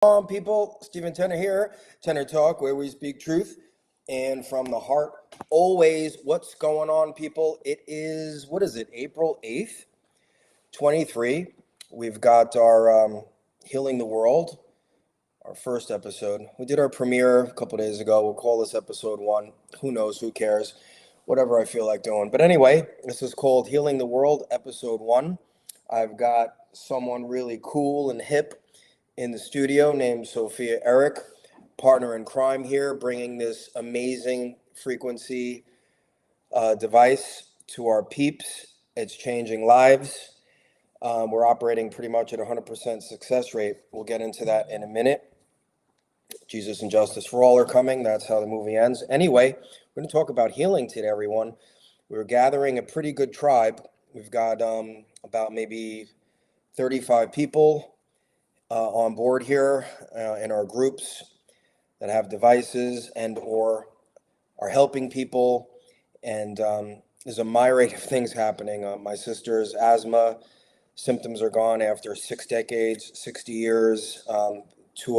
People, Stephen Tenor here, Tenor Talk, where we speak truth and from the heart. Always, what's going on, people? It is, what is it, April 8th, 23. We've got our Healing the World, our first episode. We did our premiere a couple days ago. We'll call this episode 1. Who knows? Who cares? Whatever I feel like doing. But anyway, this is called Healing the World, episode 1. I've got someone really cool and hip in the studio named Sophia Eric, partner in crime here, bringing this amazing frequency device to our peeps. It's changing lives. We're operating pretty much at 100% success rate. We'll get into that in a minute. Jesus and Justice for All are coming. That's how the movie ends. Anyway, we're going to talk about healing today, everyone. We're gathering a pretty good tribe. We've got about maybe 35 people on board here in our groups that have devices and or are helping people. And there's a myriad of things happening. My sister's asthma symptoms are gone after 6 decades, 60 years. Two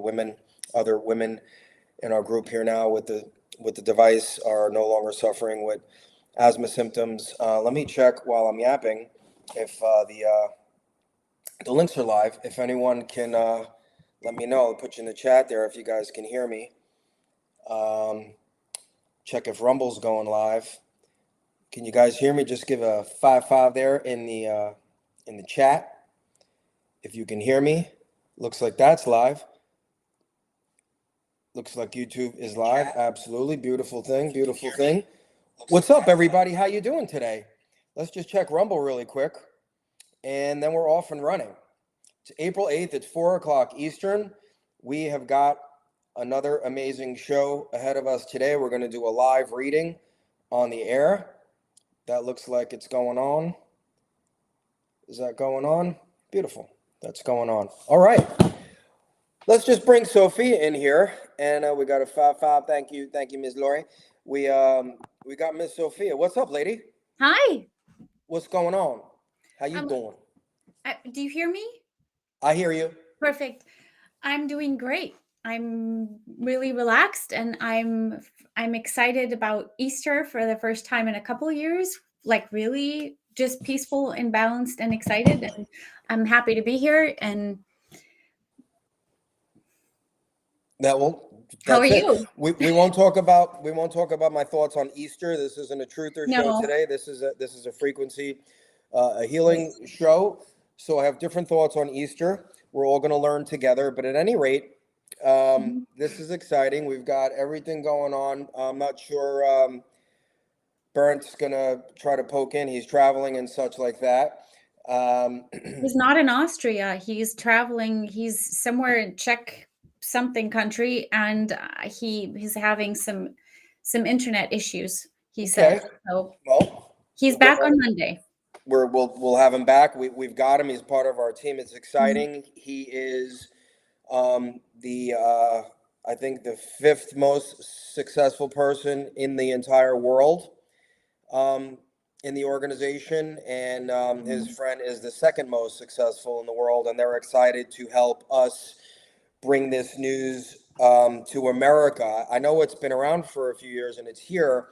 women in our group here now with the device are no longer suffering with asthma symptoms. Let me check while I'm yapping if the links are live. If anyone can let me know, I'll put you in the chat there if you guys can hear me. Check if Rumble's going live. Can you guys hear me? Just give a 5 there in the chat if you can hear me. Looks like that's live. Looks like YouTube is live. Absolutely. Beautiful thing. Beautiful thing. What's up, everybody? How you doing today? Let's just check Rumble really quick, and then we're off and running. It's April 8th. It's 4 o'clock Eastern. We have got another amazing show ahead of us today. We're going to do a live reading on the air. That looks like it's going on. Is that going on? Beautiful. That's going on. All right. Let's just bring Sophia in here, and we got a 5. Thank you, Ms. Lori. We got Miss Sophia. What's up, lady? Hi. What's going on? How you doing? Do you hear me? I hear you. Perfect. I'm doing great. I'm really relaxed, and I'm excited about Easter for the first time in a couple of years. Like really, just peaceful and balanced and excited. And I'm happy to be here. And how are you? We won't talk about my thoughts on Easter. This isn't a truther show today. This is a frequency, a healing show. So I have different thoughts on Easter. We're all going to learn together. But at any rate, this is exciting. We've got everything going on. I'm not sure Bernd's going to try to poke in. He's traveling and such like that. He's not in Austria. He's traveling. He's somewhere in Czech something country, and he's having some internet issues. He said so. Well, he's back on Monday. We'll have him back. We've got him. He's part of our team. It's exciting. He is I think the 5th most successful person in the entire world in the organization, and his friend is the 2nd most successful in the world, and they're excited to help us bring this news to America. I know it's been around for a few years and it's here,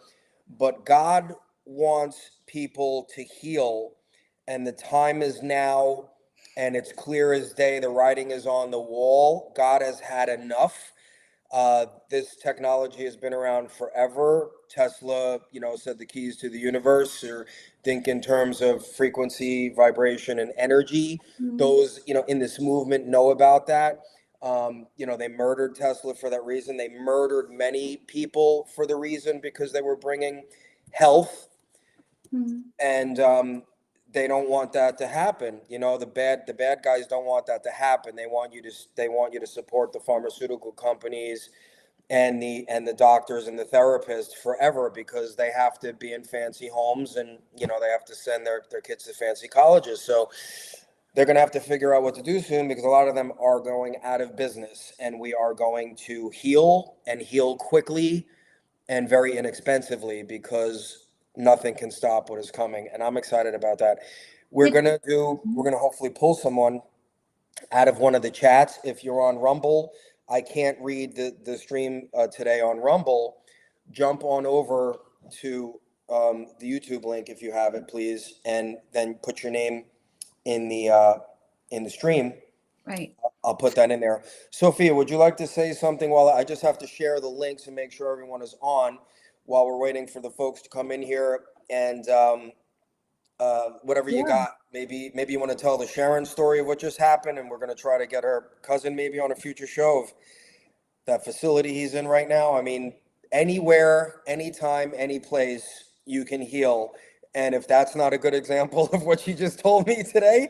but God wants people to heal, and the time is now, and it's clear as day. The writing is on the wall. God has had enough. This technology has been around forever. Tesla, said the keys to the universe, or think in terms of frequency, vibration, and energy. Those, in this movement know about that. They murdered Tesla for that reason. They murdered many people for the reason because they were bringing health, and they don't want that to happen. The bad guys don't want that to happen. They want you to support the pharmaceutical companies and the doctors and the therapists forever, because they have to be in fancy homes, and they have to send their kids to fancy colleges. So they're going to have to figure out what to do soon, because a lot of them are going out of business, and we are going to heal quickly and very inexpensively, because nothing can stop what is coming. And I'm excited about that. We're going to hopefully pull someone out of one of the chats. If you're on Rumble, I can't read the stream today on Rumble. Jump on over to the YouTube link if you have it, please, and then put your name in the stream. Right. I'll put that in there. Sophia, would you like to say something while I just have to share the links and make sure everyone is on while we're waiting for the folks to come in here and whatever you Yeah. got. Maybe you want to tell the Sharon story of what just happened, and we're going to try to get her cousin maybe on a future show of that facility he's in right now. I mean, anywhere, anytime, any place you can heal. And if that's not a good example of what you just told me today,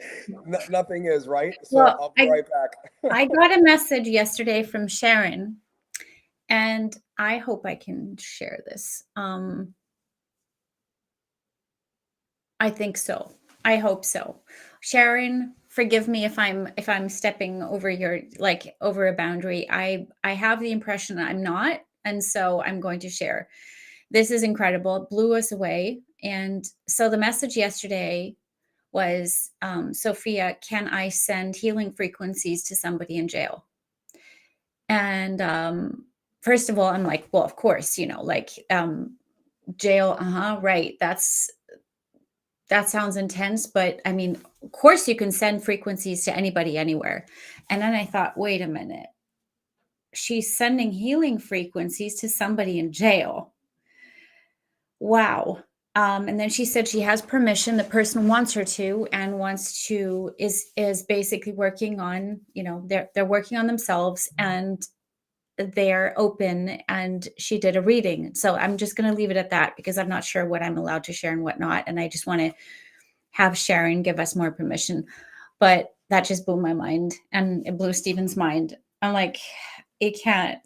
nothing is, right? So Well, I'll be right back. I got a message yesterday from Sharon, and I hope I can share this. I think so. I hope so. Sharon, forgive me if I'm stepping over your over a boundary. I have the impression I'm not, and so I'm going to share. This is incredible. It blew us away. And so the message yesterday was, Sophia, can I send healing frequencies to somebody in jail? And first of all, I'm like, well, of course, jail. Right. That sounds intense, but I mean, of course, you can send frequencies to anybody anywhere. And then I thought, wait a minute, she's sending healing frequencies to somebody in jail. Wow. And then she said she has permission. The person wants her to, and is basically working on, they're working on themselves, and they're open, and she did a reading. So I'm just going to leave it at that because I'm not sure what I'm allowed to share and what not. And I just want to have Sharon give us more permission. But that just blew my mind, and it blew Stephen's mind. I'm like, it can't,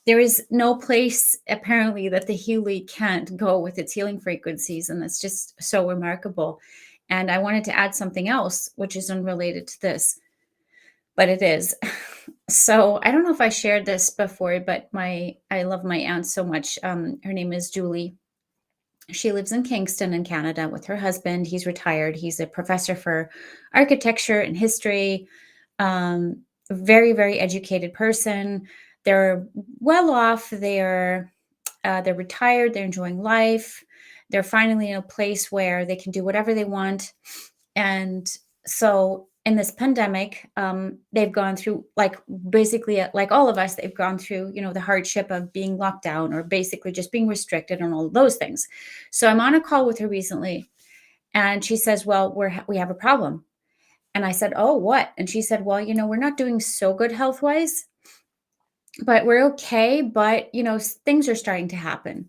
there is no place apparently that the Healy can't go with its healing frequencies. And that's just so remarkable. And I wanted to add something else, which is unrelated to this, but it is. So I don't know if I shared this before, but I love my aunt so much. Her name is Julie. She lives in Kingston in Canada with her husband. He's retired. He's a professor for architecture and history. Very, very educated person. They're well off. They're retired. They're enjoying life. They're finally in a place where they can do whatever they want. And so in this pandemic, they've gone through, basically like all of us, they've gone through, the hardship of being locked down or basically just being restricted and all of those things. So I'm on a call with her recently, and she says, well, we have a problem. And I said, oh, what? And she said, well, we're not doing so good health-wise, but we're okay. But, things are starting to happen.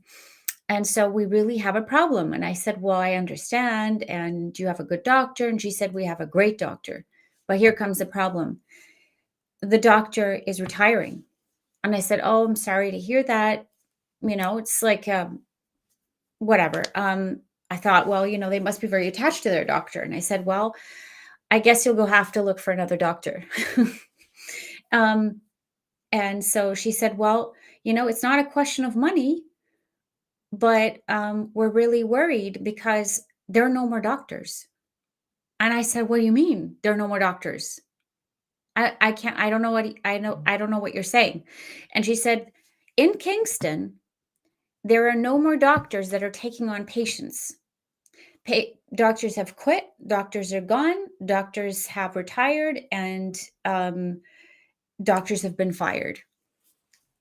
And so we really have a problem. And I said, well, I understand. And do you have a good doctor? And she said, we have a great doctor. But here comes the problem. The doctor is retiring. And I said, oh, I'm sorry to hear that. It's like, whatever. I thought, well, they must be very attached to their doctor. And I said, well, I guess you'll go have to look for another doctor. And so she said, well, it's not a question of money, but we're really worried because there are no more doctors. And I said, what do you mean there are no more doctors? I can't, I don't know I don't know what you're saying. And she said, in Kingston, there are no more doctors that are taking on patients. Doctors have quit, doctors are gone, doctors have retired, and doctors have been fired.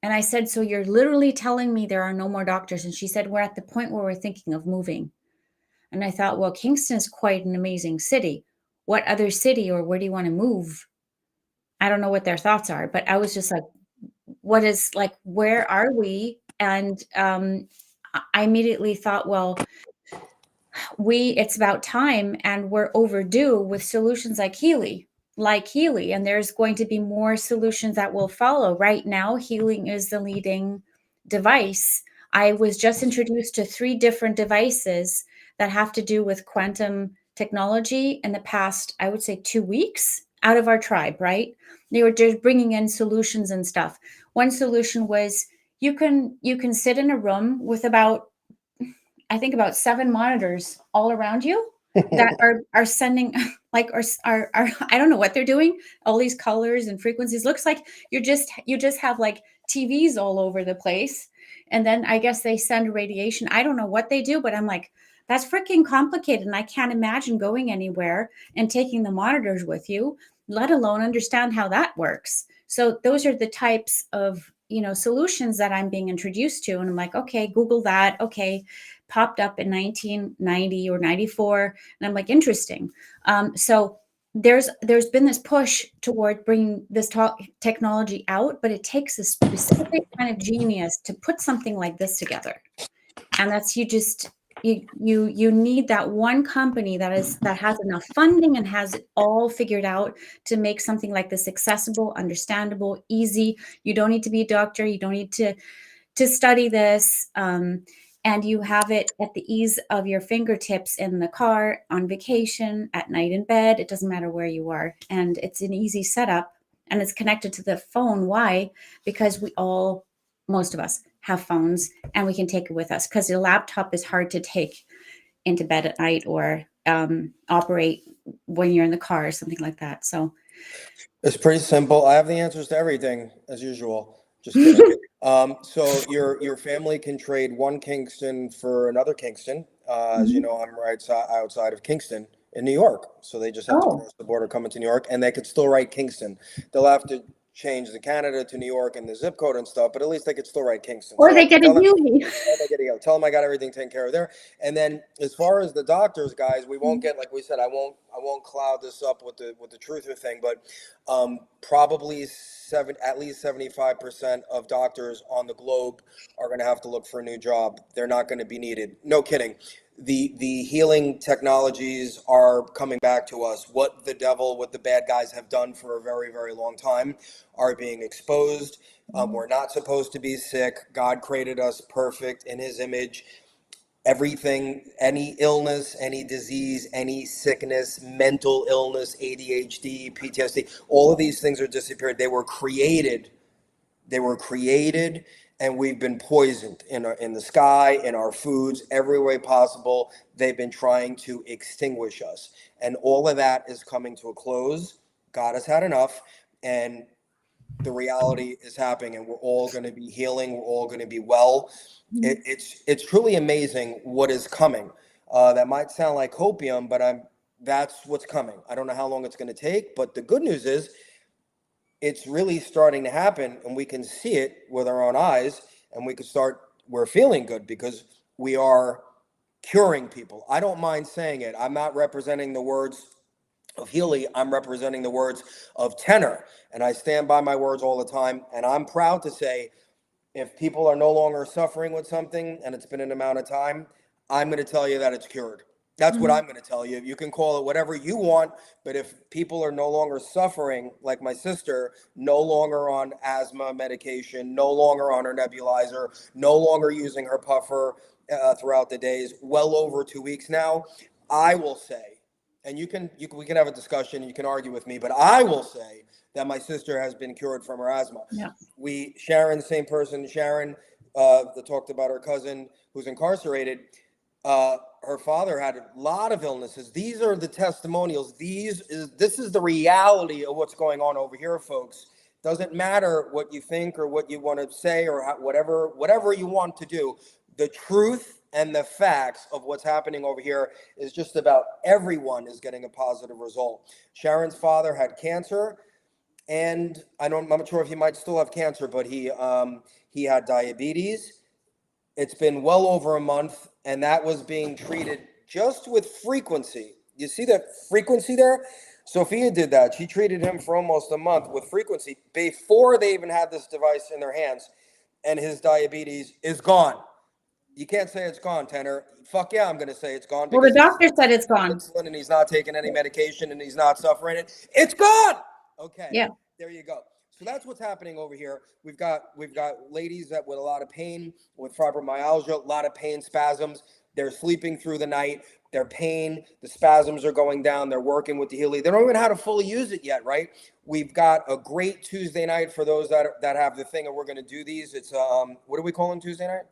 And I said, so you're literally telling me there are no more doctors? And she said, we're at the point where we're thinking of moving. And I thought, well, Kingston is quite an amazing city. What other city, or where do you want to move? I don't know what their thoughts are, but I was just like, where are we? And I immediately thought, well, it's about time, and we're overdue with solutions like Healy. And there's going to be more solutions that will follow. Right now, healing is the leading device. I was just introduced to 3 different devices that have to do with quantum technology in the past, I would say 2 weeks, out of our tribe, right? They were just bringing in solutions and stuff. One solution was you can sit in a room with about 7 monitors all around you, that are sending like are I don't know what they're doing, all these colors and frequencies. Looks like you just have like TVs all over the place, and then I guess they send radiation. I don't know what they do, but I'm like, that's freaking complicated, and I can't imagine going anywhere and taking the monitors with you, let alone understand how that works. So those are the types of, solutions that I'm being introduced to, and I'm like, okay, Google that. Okay, popped up in 1990 or 94, and I'm like, interesting. So there's been this push toward bringing this technology out, but it takes a specific kind of genius to put something like this together, and that's you need that one company that has enough funding and has it all figured out to make something like this accessible, understandable, easy. You don't need to be a doctor, you don't need to study this, and you have it at the ease of your fingertips in the car, on vacation, at night in bed. It doesn't matter where you are, and it's an easy setup, and it's connected to the phone. Why? Because most of us have phones, and we can take it with us, because the laptop is hard to take into bed at night or operate when you're in the car or something like that. So It's pretty simple. I have the answers to everything as usual. Just kidding. So your family can trade one Kingston for another Kingston. As you know, I'm outside of Kingston in New York. So they just have to Oh, cross the border, come into New York, and they could still write Kingston. They'll have to change the Canada to New York and the zip code and stuff, but at least they could still write Kingston. or So I they can get a tell them, beauty. tell them I got everything taken care of there. And then as far as the doctors, guys, we won't get, like we said, I won't cloud this up with the truther thing, but probably at least 75% of doctors on the globe are going to have to look for a new job. They're not going to be needed. No kidding. The healing technologies are coming back to us. What the bad guys have done for a very, very long time are being exposed. We're not supposed to be sick. God created us perfect in his image. Everything, any illness, any disease, any sickness, mental illness, ADHD, PTSD, all of these things are disappeared. They were created, and we've been poisoned in the sky, in our foods, every way possible. They've been trying to extinguish us, and all of that is coming to a close. God has had enough, and the reality is happening, and we're all going to be healing. We're all going to be well. It's truly amazing what is coming. That might sound like hopium, but that's what's coming. I don't know how long it's going to take, but the good news is it's really starting to happen, and we can see it with our own eyes, and we're feeling good because we are curing people. I don't mind saying it. I'm not representing the words of Healy, I'm representing the words of Tenor, and I stand by my words all the time. And I'm proud to say, if people are no longer suffering with something and it's been an amount of time, I'm going to tell you that it's cured. That's what I'm going to tell you. You can call it whatever you want, but if people are no longer suffering, like my sister, no longer on asthma medication, no longer on her nebulizer, no longer using her puffer throughout the days, well over 2 weeks now, I will say, and we can have a discussion, you can argue with me, but I will say that my sister has been cured from her asthma. Yeah. Sharon, same person, Sharon, that talked about her cousin who's incarcerated. Her father had a lot of illnesses. These are the testimonials. This is the reality of what's going on over here, folks. Doesn't matter what you think or what you want to say or whatever you want to do. The truth and the facts of what's happening over here is just about everyone is getting a positive result. Sharon's father had cancer, and I'm not sure if he might still have cancer, but he had diabetes. It's been well over a month, and that was being treated just with frequency. You see that frequency there? Sophia did that. She treated him for almost a month with frequency before they even had this device in their hands, and his diabetes is gone. You can't say it's gone, Tenor. Fuck yeah, I'm going to say it's gone Well, the because doctor said it's he's gone. insulin and he's not taking any medication and he's not suffering it. It's gone. Okay, Yeah. there you go. So that's what's happening over here. We've got ladies that with a lot of pain, with fibromyalgia, a lot of pain spasms. They're sleeping through the night. Their pain, the spasms are going down. They're working with the Healy. They don't even know how to fully use it yet, right? We've got a great Tuesday night for those that have the thing, and we're going to do these. It's what do we call them Tuesday night?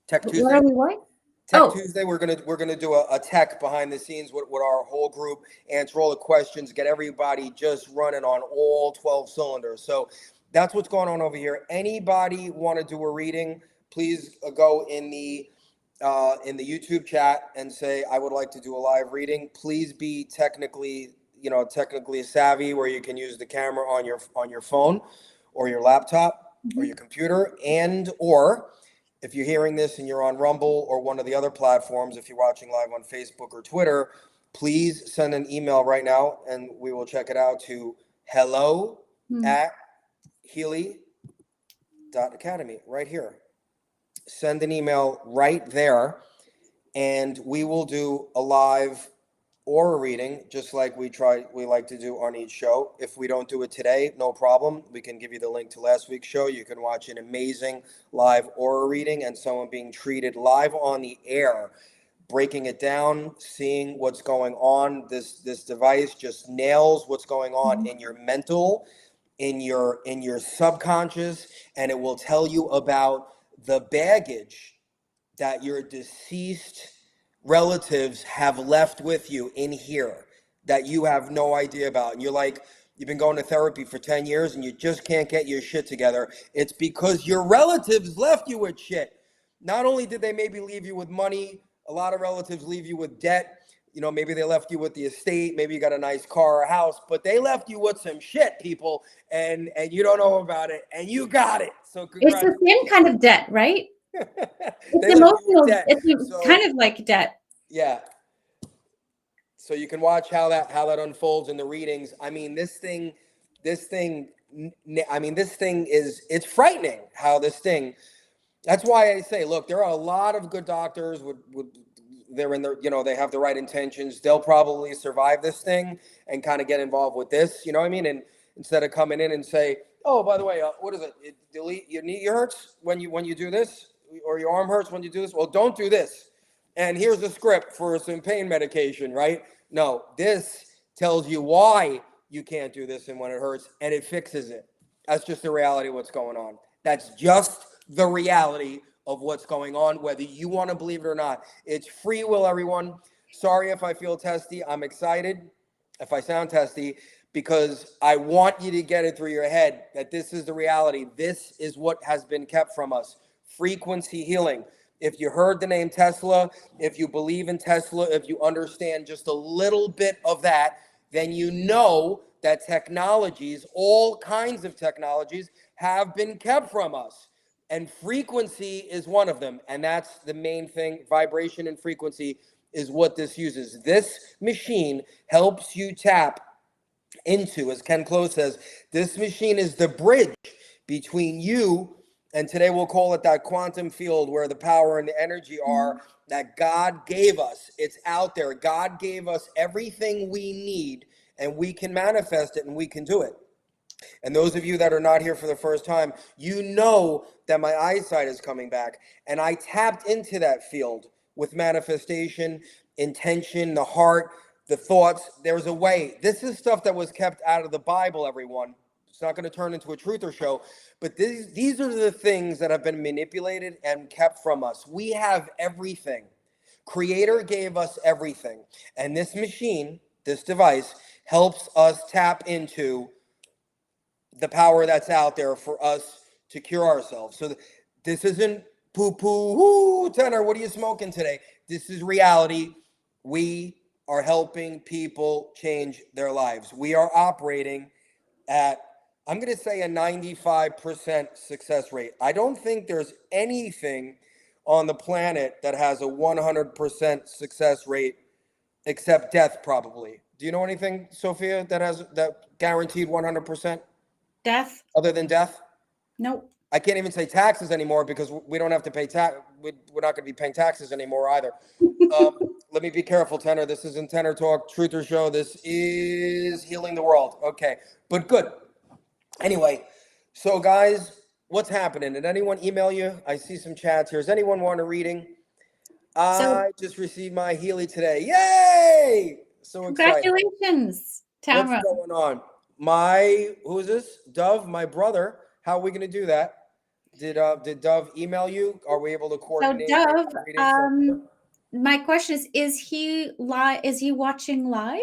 Tech What Tuesday. are we what? Tech Oh, Tuesday, we're gonna do a tech behind the scenes with our whole group, answer all the questions, get everybody just running on all 12 cylinders. So that's what's going on over here. Anybody want to do a reading? Please go in the YouTube chat and say I would like to do a live reading. Please be technically savvy where you can use the camera on your phone or your laptop or your computer, and or if you're hearing this and you're on Rumble or one of the other platforms, if you're watching live on Facebook or Twitter, please send an email right now and we will check it out to hello@healy.academy right here. Send an email right there and we will do a live aura reading, just like we like to do on each show. If we don't do it today, no problem. We can give you the link to last week's show. You can watch an amazing live aura reading and someone being treated live on the air, breaking it down, seeing what's going on. This device just nails what's going on in your mental, in your subconscious, and it will tell you about the baggage that your deceased relatives have left with you in here that you have no idea about. And you're like, you've been going to therapy for 10 years and you just can't get your shit together. It's because your relatives left you with shit. Not only did they maybe leave you with money, a lot of relatives leave you with debt. Maybe they left you with the estate, maybe you got a nice car or house, but they left you with some shit, people, and you don't know about it, and you got it. So it's the same kind of debt, right? They It's left you with emotional. debt. It's So, kind of like debt. yeah. So you can watch how that unfolds in the readings. I mean, this thing it's frightening how this thing. That's why I say, look, there are a lot of good doctors they're in their, they have the right intentions. They'll probably survive this thing and kind of get involved with this, you know what I mean? And instead of coming in and say, oh, by the way, what is it? Your knee hurts when you do this, or your arm hurts when you do this. Well, don't do this. And here's a script for some pain medication, right? No, this tells you why you can't do this and when it hurts, and it fixes it. That's just the reality of what's going on. That's just the reality of what's going on, whether you want to believe it or not. It's free will, everyone. Sorry if I feel testy. I'm excited if I sound testy, because I want you to get it through your head that this is the reality. This is what has been kept from us. Frequency healing. If you heard the name Tesla, if you believe in Tesla, if you understand just a little bit of that, then you know that technologies, all kinds of technologies, have been kept from us. And frequency is one of them. And that's the main thing. Vibration and frequency is what this uses. This machine helps you tap into, as Ken Close says, this machine is the bridge between you, and today we'll call it that quantum field where the power and the energy are that God gave us. It's out there. God gave us everything we need, and we can manifest it and we can do it. And those of you that are not here for the first time, you know that my eyesight is coming back. And I tapped into that field with manifestation, intention, the heart, the thoughts. There's a way. This is stuff that was kept out of the Bible, everyone. It's not going to turn into a truther show. But these are the things that have been manipulated and kept from us. We have everything. Creator gave us everything. And this machine, this device, helps us tap into the power that's out there for us to cure ourselves. So this isn't poo-poo, Tenor, what are you smoking today? This is reality. We are helping people change their lives. We are operating at, I'm going to say, a 95% success rate. I don't think there's anything on the planet that has a 100% success rate except death, probably. Do you know anything, Sophia, that has that guaranteed 100%? Death? Other than death? Nope. I can't even say taxes anymore because we don't have to pay tax. We're not going to be paying taxes anymore either. Let me be careful, Tenor. This isn't Tenor Talk, Truther Show. This is Healing the World. Okay, but good. Anyway, so guys, what's happening? Did anyone email you? I see some chats here. Does anyone want a reading? I just received my Healy today. Yay! So excited. Congratulations, Tamara. What's going on? Who is this? Dove, my brother. How are we going to do that? Did Dove email you? Are we able to coordinate? So Dove, my question is he live? Is he watching live?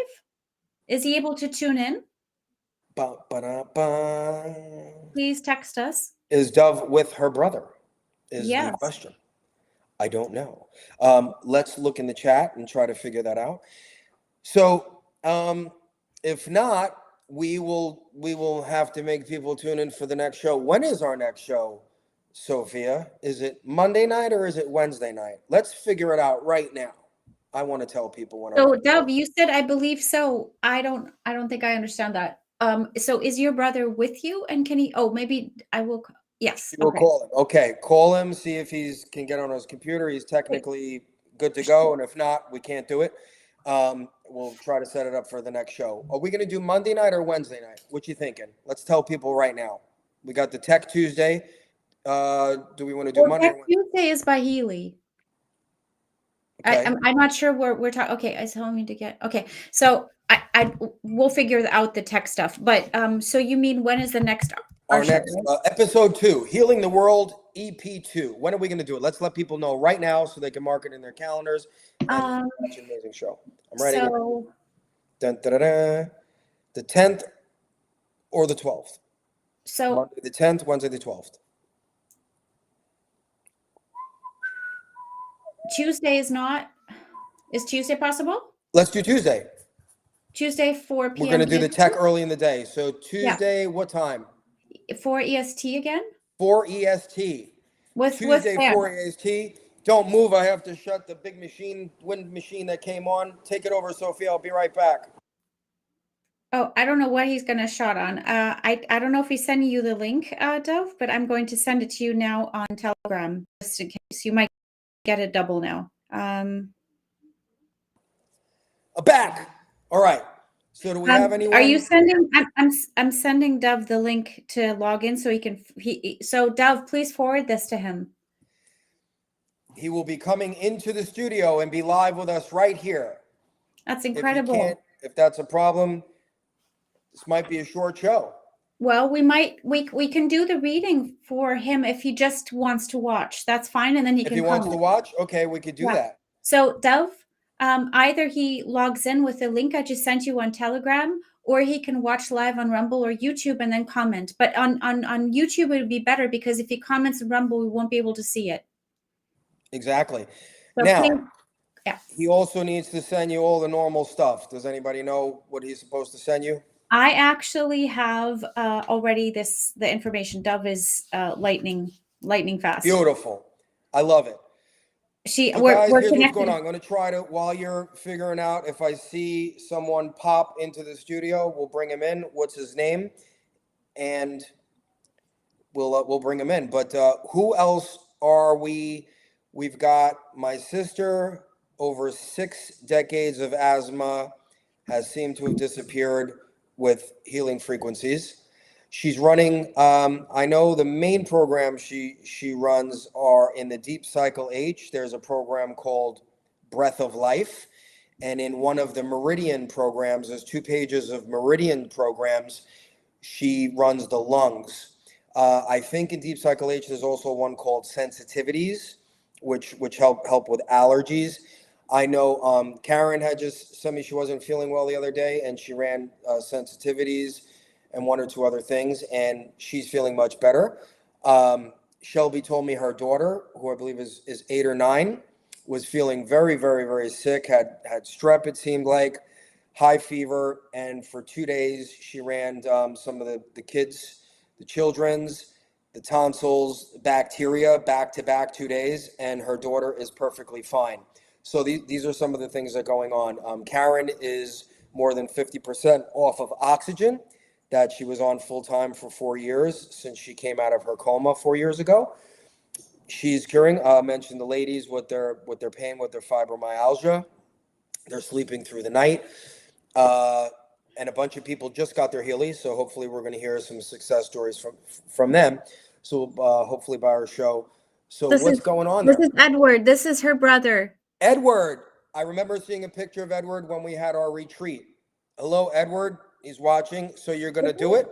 Is he able to tune in? Ba, ba, da, ba. Please text us. Is Dove with her brother? Is the Yes. question. I don't know. Let's look in the chat and try to figure that out. So, if not, we will have to make people tune in for the next show. When is our next show, Sophia? Is it Monday night or is it Wednesday night? Let's figure it out right now. I want to tell people when our So next Dove, you said I believe so. I don't think I understand that. So is your brother with you and can he maybe I will yes. You will Okay. call him. Okay, call him, see if he's can get on his computer. He's technically good to go, and if not, we can't do it. We'll try to set it up for the next show. Are we going to do Monday night or Wednesday night? What you thinking? Let's tell people right now. We got the Tech Tuesday. Do we want to do Well, Monday? Tech Tuesday is by Healy. Okay. I'm not sure where we're talking. Okay, I telling me to get. Okay, so I we'll figure out the tech stuff. But so you mean when is the next Our show, next right? episode 2, Healing the World EP2. When are we going to do it? Let's let people know right now so they can mark it in their calendars and watch an amazing show. I'm ready. So Dun, da, da, da. The 10th or the 12th? so Monday the 10th, Wednesday the 12th. Tuesday is not. Is Tuesday possible? Let's do Tuesday. Tuesday 4 p.m. We're going to do the EST? tech early in the day. So Yeah. Tuesday, what time? 4 EST again? 4 EST. With Tuesday, Sam. 4 EST. Don't move. I have to shut the big wind machine that came on. Take it over, Sophia. I'll be right back. Oh, I don't know what he's going to shot on. I don't know if he's sending you the link, Dove, but I'm going to send it to you now on Telegram, just in case. You might get a double now. Back. All right. So do we have anyone? Are you sending? I'm sending Dove the link to log in so he can. So Dove, please forward this to him. He will be coming into the studio and be live with us right here. That's incredible. If that's a problem, this might be a short show. Well, we can do the reading for him if he just wants to watch. That's fine, and then If he wants to watch, okay, we could do that. So Dove, either he logs in with the link I just sent you on Telegram, or he can watch live on Rumble or YouTube and then comment. But on YouTube, it would be better because if he comments on Rumble, we won't be able to see it. Exactly. So Now, yeah. He also needs to send you all the normal stuff. Does anybody know what he's supposed to send you? I actually have already the information. Dove is lightning fast. Beautiful. I love it. So We're guys, here's connected. what's going on. I'm going to try to, while you're figuring out, if I see someone pop into the studio, we'll bring him in. What's his name? And we'll bring him in. But who else are we? We've got my sister, over 6 decades of asthma, has seemed to have disappeared with healing frequencies. She's running, I know the main programs she runs are in the Deep Cycle H. There's a program called Breath of Life. And in one of the Meridian programs, there's 2 pages of Meridian programs. She runs the lungs. I think in Deep Cycle H, there's also one called Sensitivities, which help with allergies. I know Karen had just sent me she wasn't feeling well the other day, and she ran Sensitivities and 1 or 2 other things, and she's feeling much better. Shelby told me her daughter, who I believe is 8 or 9, was feeling very, very, very sick, had strep, it seemed like, high fever, and for 2 days she ran some of the kids, the children's, the tonsils, bacteria, back-to-back 2 days, and her daughter is perfectly fine. So these are some of the things that are going on. Karen is more than 50% off of oxygen that she was on full-time for 4 years since she came out of her coma 4 years ago. She's curing. Mentioned the ladies with their pain with their fibromyalgia. They're sleeping through the night. And a bunch of people just got their Healy, so hopefully we're going to hear some success stories from them. So hopefully by our show. So what's going on there? This is Edward. This is her brother. Edward. I remember seeing a picture of Edward when we had our retreat. Hello, Edward. He's watching. So you're going to do it?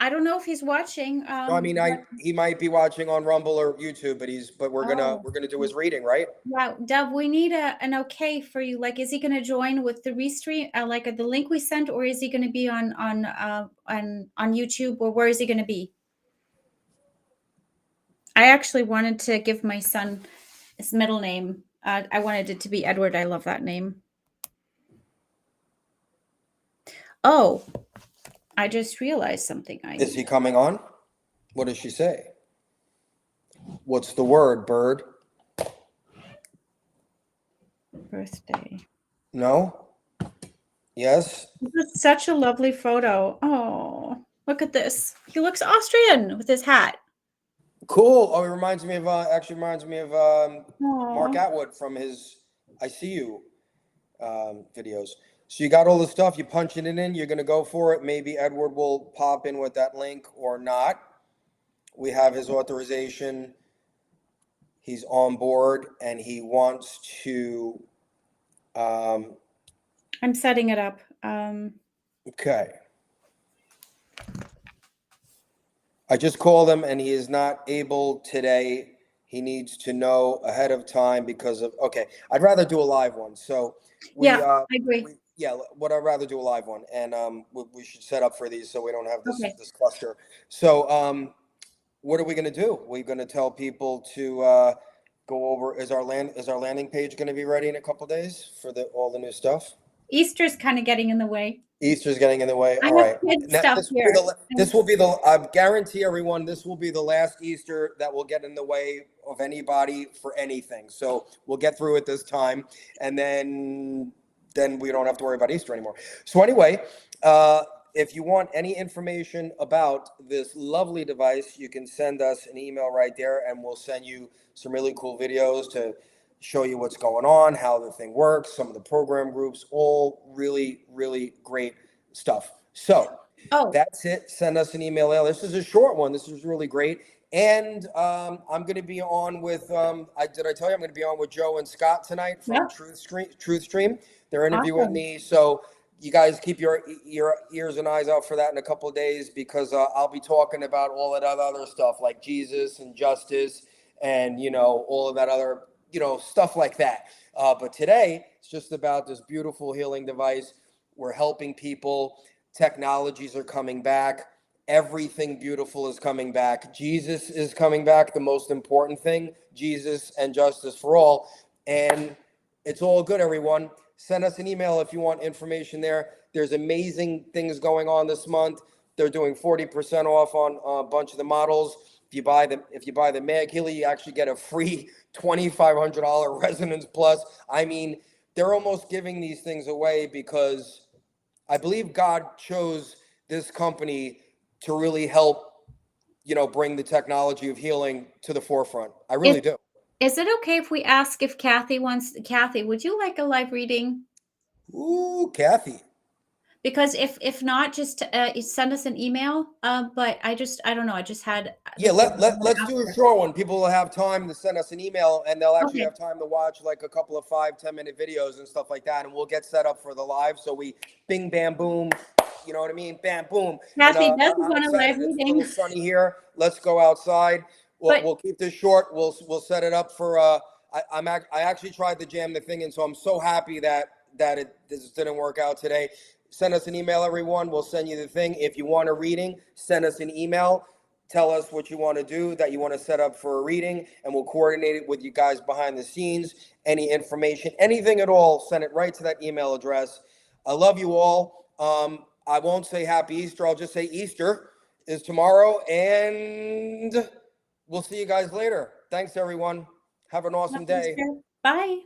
I don't know if he's watching. No, I mean, he might be watching on Rumble or YouTube, but we're Oh, gonna do his reading, right? wow, Deb, we need an okay for you. Like, is he going to join with the restream, like the link we sent, or is he going to be on YouTube, or where is he going to be? I actually wanted to give my son his middle name. I wanted it to be Edward. I love that name. Oh, I just realized something. Is he coming on? What does she say? What's the word, bird? Birthday. No? Yes? This is such a lovely photo. Oh, look at this. He looks Austrian with his hat. Cool. Oh, it reminds me of Mark Aw. Atwood from his I See You videos. So you got all the stuff, you punching it in, you're gonna go for it. Maybe Edward will pop in with that link or not. We have his authorization. He's on board and he wants to I'm setting it up. okay. I just called him and he is not able today. He needs to know ahead of time because of, okay, I'd rather do a live one. So I agree. what I'd rather do a live one. And we should set up for these so we don't have this, Okay. this cluster. So what are we going to do? We're going to tell people to go over, is our landing page going to be ready in a couple days for all the new stuff? Easter's kind of getting in the way. Easter's getting in the way. I All have right. kid stuff here. I guarantee everyone, this will be the last Easter that will get in the way of anybody for anything. So we'll get through it this time. And then we don't have to worry about Easter anymore. So anyway, if you want any information about this lovely device, you can send us an email right there and we'll send you some really cool videos to show you what's going on, how the thing works, some of the program groups, all really, really great stuff. So that's it. Send us an email. This is a short one. This is really great. And I'm going to be on with, did I tell you I'm going to be on with Joe and Scott tonight from Truth Stream. They're interviewing with me. So you guys keep your ears and eyes out for that in a couple of days because I'll be talking about all that other stuff like Jesus and justice and, all of that other stuff like that. But today, it's just about this beautiful healing device. We're helping people. Technologies are coming back. Everything beautiful is coming back. Jesus is coming back, the most important thing. Jesus and justice for all. And it's all good, everyone. Send us an email if you want information there. There's amazing things going on this month. They're doing 40% off on a bunch of the models. If you buy the Mag Healy, you actually get a free $2,500 Resonance Plus. I mean, they're almost giving these things away because I believe God chose this company to really help, bring the technology of healing to the forefront. I really do. Is it okay if we ask if Kathy, would you like a live reading? Ooh, Kathy. Because if not, just send us an email. But I don't know. I just had. Yeah, let's do a short one. People will have time to send us an email and they'll actually have time to watch like a couple of 5-10 minute videos and stuff like that. And we'll get set up for the live. So we bing, bam, boom. You know what I mean? Bam, boom. Kathy does want a live reading. It's a little sunny here. Let's go outside. We'll keep this short. We'll set it up for. I actually tried to jam the thing in, so I'm so happy that this didn't work out today. Send us an email, everyone. We'll send you the thing. If you want a reading, send us an email. Tell us what you want to do, that you want to set up for a reading, and we'll coordinate it with you guys behind the scenes. Any information, anything at all, send it right to that email address. I love you all. I won't say Happy Easter. I'll just say Easter is tomorrow, and we'll see you guys later. Thanks, everyone. Have an awesome day. Bye.